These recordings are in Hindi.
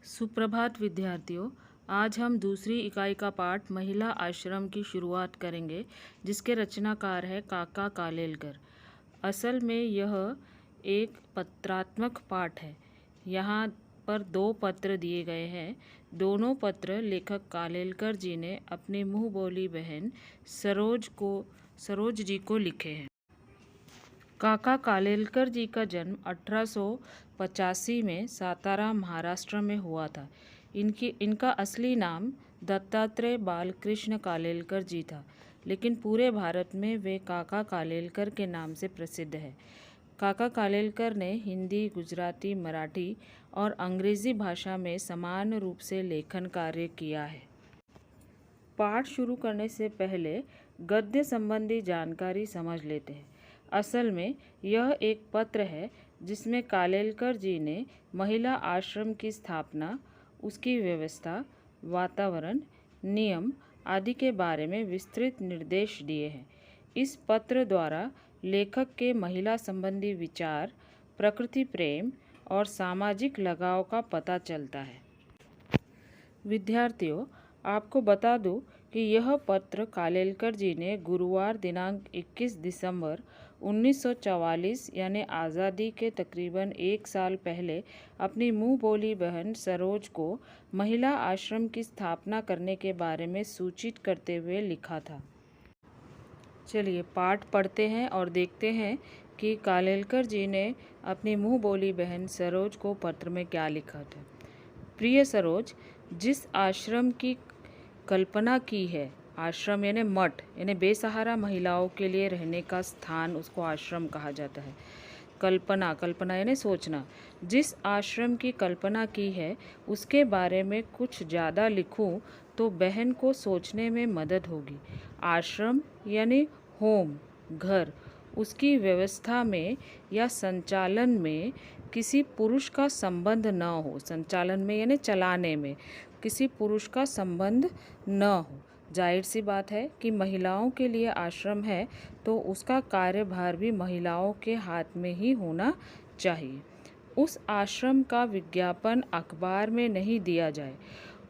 सुप्रभात विद्यार्थियों। आज हम दूसरी इकाई का पाठ महिला आश्रम की शुरुआत करेंगे, जिसके रचनाकार है काका कालेलकर। असल में यह एक पत्रात्मक पाठ है। यहाँ पर 2 पत्र दिए गए हैं। दोनों पत्र लेखक कालेलकर जी ने अपनी मुँह बोली बहन सरोज जी को लिखे हैं। काका कालेलकर जी का जन्म 1885 में सातारा, महाराष्ट्र में हुआ था। इनका असली नाम दत्तात्रेय बालकृष्ण कालेलकर जी था, लेकिन पूरे भारत में वे काका कालेलकर के नाम से प्रसिद्ध है। काका कालेलकर ने हिंदी, गुजराती, मराठी और अंग्रेज़ी भाषा में समान रूप से लेखन कार्य किया है। पाठ शुरू करने से पहले गद्य संबंधी जानकारी समझ लेते हैं। असल में यह एक पत्र है जिसमें कालेलकर जी ने महिला आश्रम की स्थापना, उसकी व्यवस्था, वातावरण, नियम आदि के बारे में विस्तृत निर्देश दिए हैं। इस पत्र द्वारा लेखक के महिला संबंधी विचार, प्रकृति प्रेम और सामाजिक लगाव का पता चलता है। विद्यार्थियों, आपको बता दूं कि यह पत्र कालेलकर जी ने गुरुवार दिनांक 21 दिसंबर 1944 यानी आज़ादी के तकरीबन 1 साल पहले अपनी मुँह बोली बहन सरोज को महिला आश्रम की स्थापना करने के बारे में सूचित करते हुए लिखा था। चलिए पाठ पढ़ते हैं और देखते हैं कि कालेलकर जी ने अपनी मुँह बोली बहन सरोज को पत्र में क्या लिखा था। प्रिय सरोज, जिस आश्रम की कल्पना की है, आश्रम यानी मठ यानी बेसहारा महिलाओं के लिए रहने का स्थान, उसको आश्रम कहा जाता है। कल्पना यानी सोचना। जिस आश्रम की कल्पना की है उसके बारे में कुछ ज़्यादा लिखूं तो बहन को सोचने में मदद होगी। आश्रम यानी होम, घर, उसकी व्यवस्था में या संचालन में किसी पुरुष का संबंध न हो। संचालन में यानी चलाने में किसी पुरुष का संबंध न हो। जाहिर सी बात है कि महिलाओं के लिए आश्रम है तो उसका कार्यभार भी महिलाओं के हाथ में ही होना चाहिए। उस आश्रम का विज्ञापन अखबार में नहीं दिया जाए।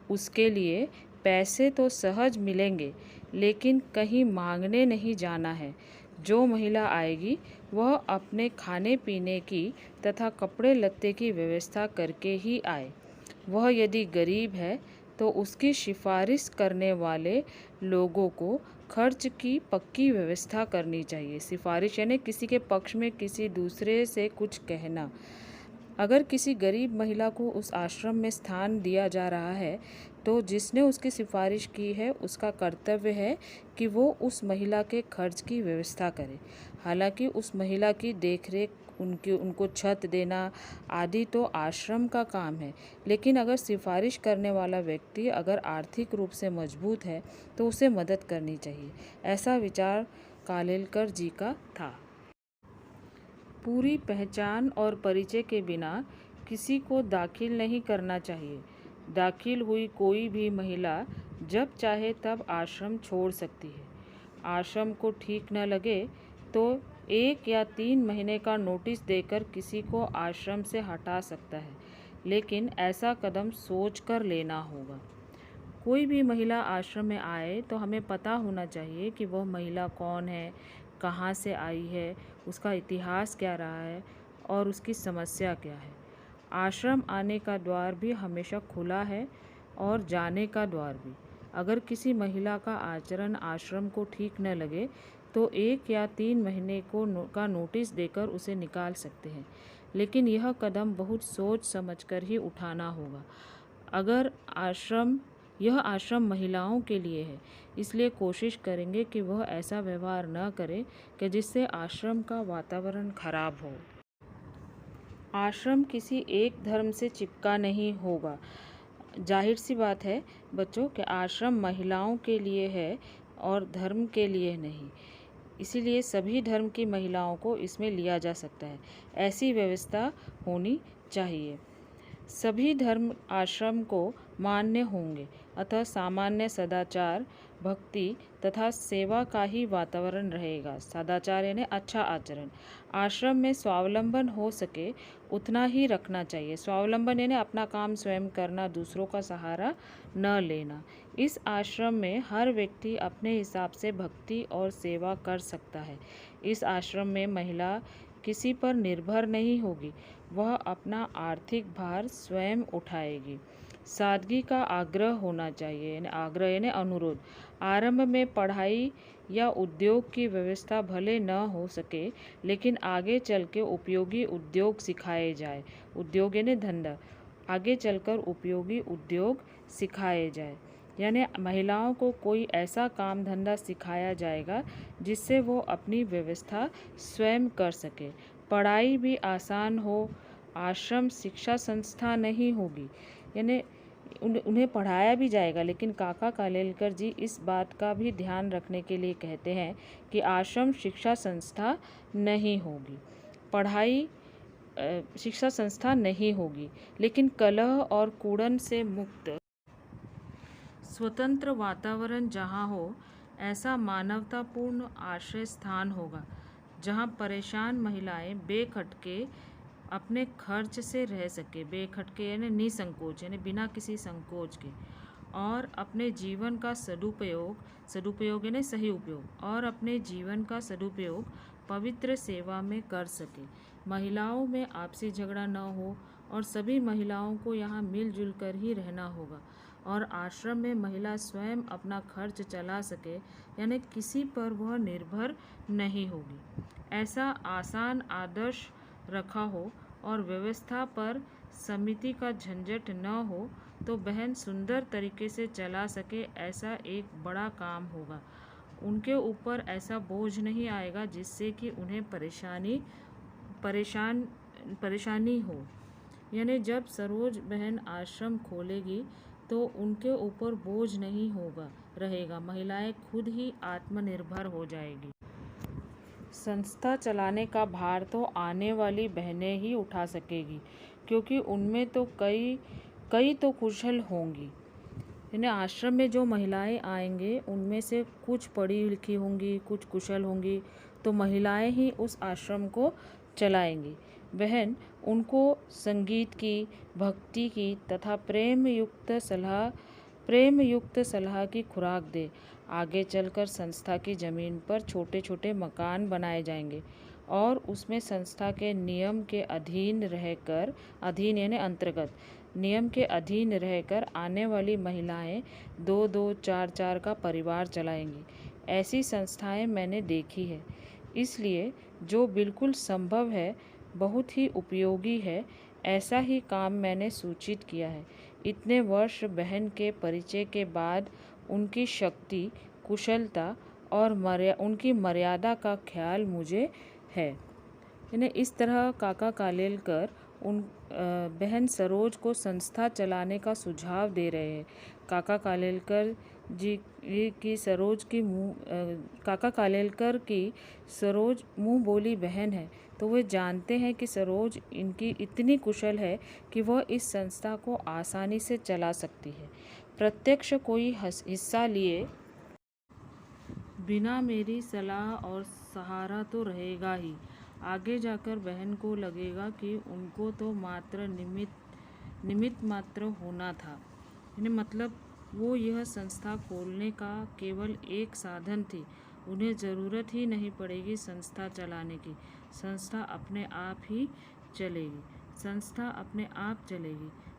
उसके लिए पैसे तो सहज मिलेंगे, लेकिन कहीं मांगने नहीं जाना है। जो महिला आएगी वह अपने खाने पीने की तथा कपड़े लत्ते की व्यवस्था करके ही आए। वह यदि गरीब है तो उसकी सिफारिश करने वाले लोगों को खर्च की पक्की व्यवस्था करनी चाहिए। सिफारिश यानी किसी के पक्ष में किसी दूसरे से कुछ कहना। अगर किसी गरीब महिला को उस आश्रम में स्थान दिया जा रहा है तो जिसने उसकी सिफारिश की है उसका कर्तव्य है कि वो उस महिला के खर्च की व्यवस्था करे। हालांकि उस महिला की देखरेख, उनको छत देना आदि तो आश्रम का काम है, लेकिन अगर सिफारिश करने वाला व्यक्ति अगर आर्थिक रूप से मजबूत है तो उसे मदद करनी चाहिए। ऐसा विचार कालेलकर जी का था। पूरी पहचान और परिचय के बिना किसी को दाखिल नहीं करना चाहिए। दाखिल हुई कोई भी महिला जब चाहे तब आश्रम छोड़ सकती है। आश्रम को ठीक न लगे तो 1 या 3 महीने का नोटिस देकर किसी को आश्रम से हटा सकता है, लेकिन ऐसा कदम सोचकर लेना होगा। कोई भी महिला आश्रम में आए तो हमें पता होना चाहिए कि वह महिला कौन है, कहाँ से आई है, उसका इतिहास क्या रहा है और उसकी समस्या क्या है। आश्रम आने का द्वार भी हमेशा खुला है और जाने का द्वार भी। अगर किसी महिला का आचरण आश्रम को ठीक न लगे तो 1 या 3 महीने का नोटिस देकर उसे निकाल सकते हैं, लेकिन यह कदम बहुत सोच समझकर ही उठाना होगा। अगर यह आश्रम महिलाओं के लिए है, इसलिए कोशिश करेंगे कि वह ऐसा व्यवहार न करे कि जिससे आश्रम का वातावरण खराब हो। आश्रम किसी एक धर्म से चिपका नहीं होगा। जाहिर सी बात है बच्चों कि आश्रम महिलाओं के लिए है और धर्म के लिए नहीं। इसीलिए सभी धर्म की महिलाओं को इसमें लिया जा सकता है। ऐसी व्यवस्था होनी चाहिए। सभी धर्म आश्रम को मान्य होंगे, अतः सामान्य सदाचार, भक्ति तथा सेवा का ही वातावरण रहेगा। सदाचार यानी अच्छा आचरण। आश्रम में स्वावलंबन हो सके उतना ही रखना चाहिए। स्वावलंबन यानी अपना काम स्वयं करना, दूसरों का सहारा न लेना। इस आश्रम में हर व्यक्ति अपने हिसाब से भक्ति और सेवा कर सकता है। इस आश्रम में महिला किसी पर निर्भर नहीं होगी, वह अपना आर्थिक भार स्वयं उठाएगी। सादगी का आग्रह होना चाहिए, यानी आग्रह यानी अनुरोध। आरंभ में पढ़ाई या उद्योग की व्यवस्था भले न हो सके, लेकिन आगे चल के उपयोगी उद्योग सिखाए जाए। उद्योग यानी धंधा। आगे चलकर उपयोगी उद्योग सिखाए जाए, यानी महिलाओं को कोई ऐसा काम धंधा सिखाया जाएगा जिससे वो अपनी व्यवस्था स्वयं कर सके। पढ़ाई भी आसान हो। आश्रम शिक्षा संस्था नहीं होगी, यानी उन्हें पढ़ाया भी जाएगा, लेकिन काका कालेलकर जी इस बात का भी ध्यान रखने के लिए कहते हैं कि आश्रम शिक्षा संस्था नहीं होगी। पढ़ाई शिक्षा संस्था नहीं होगी, लेकिन कलह और कूड़न से मुक्त स्वतंत्र वातावरण जहाँ हो, ऐसा मानवतापूर्ण आश्रय स्थान होगा, जहाँ परेशान महिलाएं बेखटके अपने खर्च से रह सके। बेखटके यानी निसंकोच, यानी बिना किसी संकोच के, और अपने जीवन का सदुपयोग यानी सही उपयोग, और अपने जीवन का सदुपयोग पवित्र सेवा में कर सके। महिलाओं में आपसी झगड़ा न हो, और सभी महिलाओं को यहाँ मिलजुल कर ही रहना होगा, और आश्रम में महिला स्वयं अपना खर्च चला सके, यानी किसी पर वह निर्भर नहीं होगी। ऐसा आसान आदर्श रखा हो और व्यवस्था पर समिति का झंझट न हो, तो बहन सुंदर तरीके से चला सके, ऐसा एक बड़ा काम होगा। उनके ऊपर ऐसा बोझ नहीं आएगा जिससे कि उन्हें परेशानी हो। यानी जब सरोज बहन आश्रम खोलेगी तो उनके ऊपर बोझ नहीं रहेगा। महिलाएं खुद ही आत्मनिर्भर हो जाएगी। संस्था चलाने का भार तो आने वाली बहनें ही उठा सकेगी, क्योंकि उनमें तो कई तो कुशल होंगी। यानी आश्रम में जो महिलाएं आएंगे उनमें से कुछ पढ़ी लिखी होंगी, कुछ कुशल होंगी, तो महिलाएं ही उस आश्रम को चलाएंगी। बहन उनको संगीत की, भक्ति की तथा प्रेम युक्त सलाह की खुराक दे। आगे चलकर संस्था की ज़मीन पर छोटे छोटे मकान बनाए जाएंगे, और उसमें संस्था के नियम के अधीन यानी अंतर्गत नियम के अधीन रहकर आने वाली महिलाएं 2-2, 4-4 का परिवार चलाएंगी। ऐसी संस्थाएं मैंने देखी है, इसलिए जो बिल्कुल संभव है, बहुत ही उपयोगी है, ऐसा ही काम मैंने सूचित किया है। इतने वर्ष बहन के परिचय के बाद उनकी शक्ति, कुशलता और उनकी मर्यादा का ख्याल मुझे है। यानी इस तरह काका कालेलकर बहन सरोज को संस्था चलाने का सुझाव दे रहे हैं। काका कालेलकर की सरोज मुँह बोली बहन है, तो वे जानते हैं कि सरोज इनकी इतनी कुशल है कि वह इस संस्था को आसानी से चला सकती है। प्रत्यक्ष कोई हिस्सा लिए बिना मेरी सलाह और सहारा तो रहेगा ही। आगे जाकर बहन को लगेगा कि उनको तो मात्र निमित्त मात्र होना था, यानी मतलब वो यह संस्था खोलने का केवल एक साधन थी। उन्हें ज़रूरत ही नहीं पड़ेगी संस्था चलाने की। संस्था अपने आप ही चलेगी।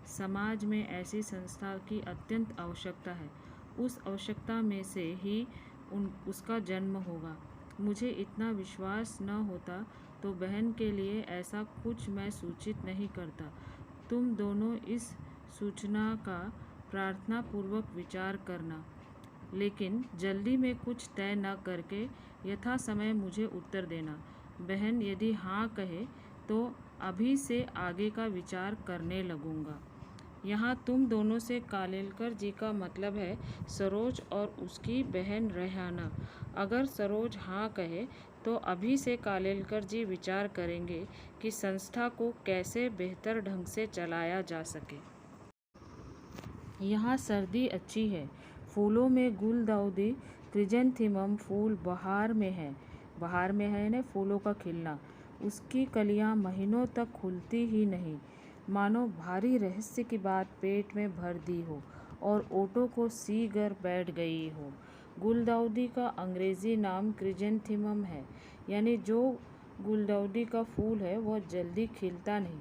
समाज में ऐसी संस्था की अत्यंत आवश्यकता है। उस आवश्यकता में से ही उसका जन्म होगा। मुझे इतना विश्वास न होता तो बहन के लिए ऐसा कुछ मैं सूचित नहीं करता। तुम दोनों इस सूचना का प्रार्थना पूर्वक विचार करना, लेकिन जल्दी में कुछ तय न करके यथा समय मुझे उत्तर देना। बहन यदि हाँ कहे तो अभी से आगे का विचार करने लगूंगा। यहाँ तुम दोनों से कालेलकर जी का मतलब है सरोज और उसकी बहन रेहाना। अगर सरोज हाँ कहे तो अभी से कालेलकर जी विचार करेंगे कि संस्था को कैसे बेहतर ढंग से चलाया जा सके। यहाँ सर्दी अच्छी है, फूलों में गुलदाउदी क्रिजेंथीमम फूल बहार में है। बहार में है यानी फूलों का खिलना। उसकी कलियां महीनों तक खुलती ही नहीं, मानो भारी रहस्य की बात पेट में भर दी हो और ओठों को सी कर बैठ गई हो। गुलदाउदी का अंग्रेज़ी नाम क्रिजेंथीमम है, यानी जो गुलदाउदी का फूल है वह जल्दी खिलता नहीं।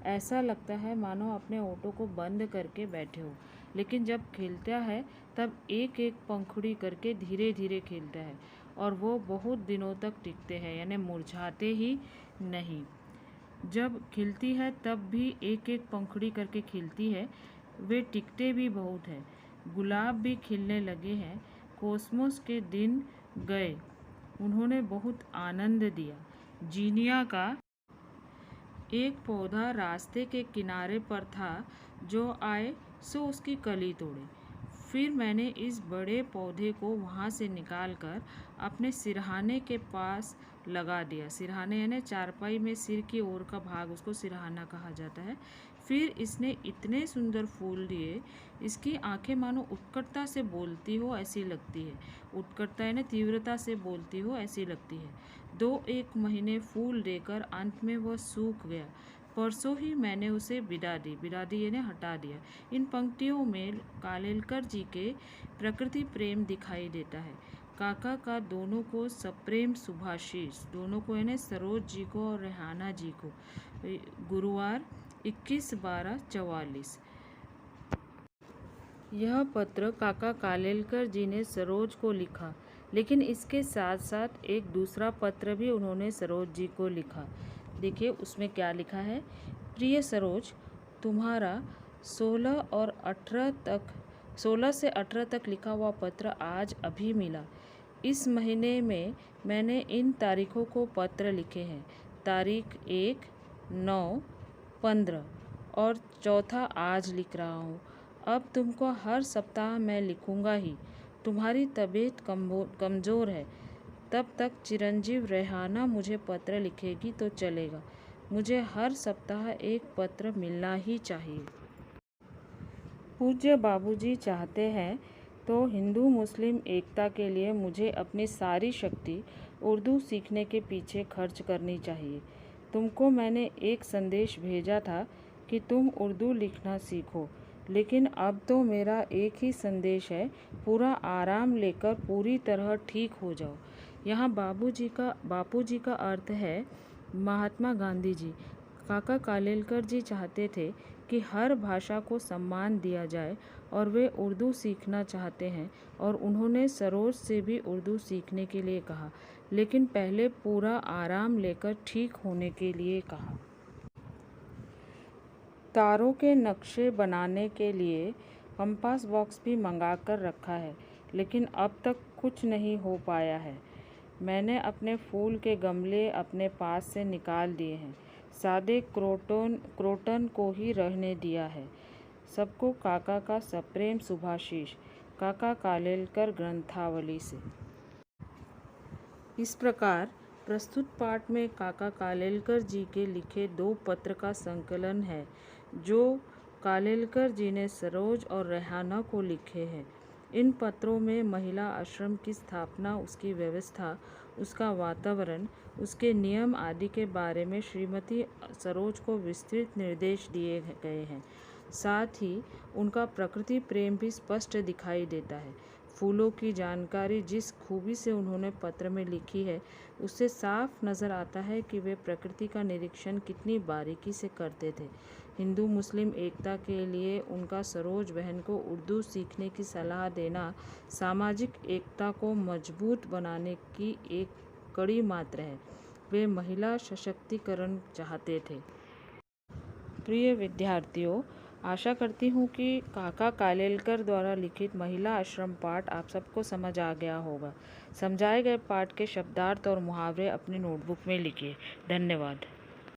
ऐसा लगता है मानो अपने ओठों को बंद करके बैठे हो, लेकिन जब खिलता है तब एक एक पंखुड़ी करके धीरे धीरे खिलता है और वो बहुत दिनों तक टिकते हैं, यानी मुरझाते ही नहीं। जब खिलती है तब भी एक एक पंखुड़ी करके खिलती है। वे टिकते भी बहुत हैं। गुलाब भी खिलने लगे हैं। कोसमोस के दिन गए, उन्होंने बहुत आनंद दिया। जीनिया का एक पौधा रास्ते के किनारे पर था, जो आए सो उसकी कली तोड़े। फिर मैंने इस बड़े पौधे को वहाँ से निकालकर अपने सिरहाने के पास लगा दिया। सिरहाने यानी चारपाई में सिर की ओर का भाग, उसको सिरहाना कहा जाता है। फिर इसने इतने सुंदर फूल दिए, इसकी आंखें मानो उत्कटता से बोलती हो ऐसी लगती है। उत्कटता यानी तीव्रता से बोलती हो ऐसी लगती है। 2-1 महीने फूल देकर अंत में वह सूख गया। परसों ही मैंने उसे विदा दी यानी हटा दिया। इन पंक्तियों में कालेलकर जी के प्रकृति प्रेम दिखाई देता है। काका का दोनों को सप्रेम शुभाशीष, दोनों को यानी सरोज जी को और रेहाना जी को। गुरुवार 21/12/44। यह पत्र काका कालेलकर जी ने सरोज को लिखा, लेकिन इसके साथ साथ एक दूसरा पत्र भी उन्होंने सरोज जी को लिखा। देखिए उसमें क्या लिखा है। प्रिय सरोज, तुम्हारा 16 से 18 तक लिखा हुआ पत्र आज अभी मिला। इस महीने में मैंने इन तारीखों को पत्र लिखे हैं। तारीख 1, 9, 15 और चौथा आज लिख रहा हूँ। अब तुमको हर सप्ताह मैं लिखूँगा ही। तुम्हारी तबीयत कमज़ोर है, तब तक चिरंजीव रेहाना मुझे पत्र लिखेगी तो चलेगा। मुझे हर सप्ताह एक पत्र मिलना ही चाहिए। पूज्य बाबूजी चाहते हैं तो हिंदू मुस्लिम एकता के लिए मुझे अपनी सारी शक्ति उर्दू सीखने के पीछे खर्च करनी चाहिए। तुमको मैंने एक संदेश भेजा था कि तुम उर्दू लिखना सीखो, लेकिन अब तो मेरा एक ही संदेश है, पूरा आराम लेकर पूरी तरह ठीक हो जाओ। यहाँ बापूजी का अर्थ है महात्मा गांधी जी। काका कालेलकर जी चाहते थे कि हर भाषा को सम्मान दिया जाए और वे उर्दू सीखना चाहते हैं, और उन्होंने सरोज से भी उर्दू सीखने के लिए कहा, लेकिन पहले पूरा आराम लेकर ठीक होने के लिए कहा। तारों के नक्शे बनाने के लिए कंपास बॉक्स भी मंगा कर रखा है, लेकिन अब तक कुछ नहीं हो पाया है। मैंने अपने फूल के गमले अपने पास से निकाल दिए हैं, सादे क्रोटन को ही रहने दिया है। सबको काका का सप्रेम शुभाशीष। काका कालेलकर ग्रंथावली से। इस प्रकार प्रस्तुत पाठ में काका कालेलकर जी के लिखे 2 पत्र का संकलन है, जो कालेलकर जी ने सरोज और रेहाना को लिखे हैं। इन पत्रों में महिला आश्रम की स्थापना, उसकी व्यवस्था, उसका वातावरण, उसके नियम आदि के बारे में श्रीमती सरोज को विस्तृत निर्देश दिए गए हैं। साथ ही उनका प्रकृति प्रेम भी स्पष्ट दिखाई देता है। फूलों की जानकारी जिस खूबी से उन्होंने पत्र में लिखी है, उससे साफ नज़र आता है कि वे प्रकृति का निरीक्षण कितनी बारीकी से करते थे। हिंदू मुस्लिम एकता के लिए उनका सरोज बहन को उर्दू सीखने की सलाह देना सामाजिक एकता को मजबूत बनाने की एक कड़ी मात्र है। वे महिला सशक्तिकरण चाहते थे। प्रिय विद्यार्थियों, आशा करती हूँ कि काका कालेलकर द्वारा लिखित महिला आश्रम पाठ आप सबको समझ आ गया होगा। समझाए गए पाठ के शब्दार्थ और मुहावरे अपनी नोटबुक में लिखिए। धन्यवाद।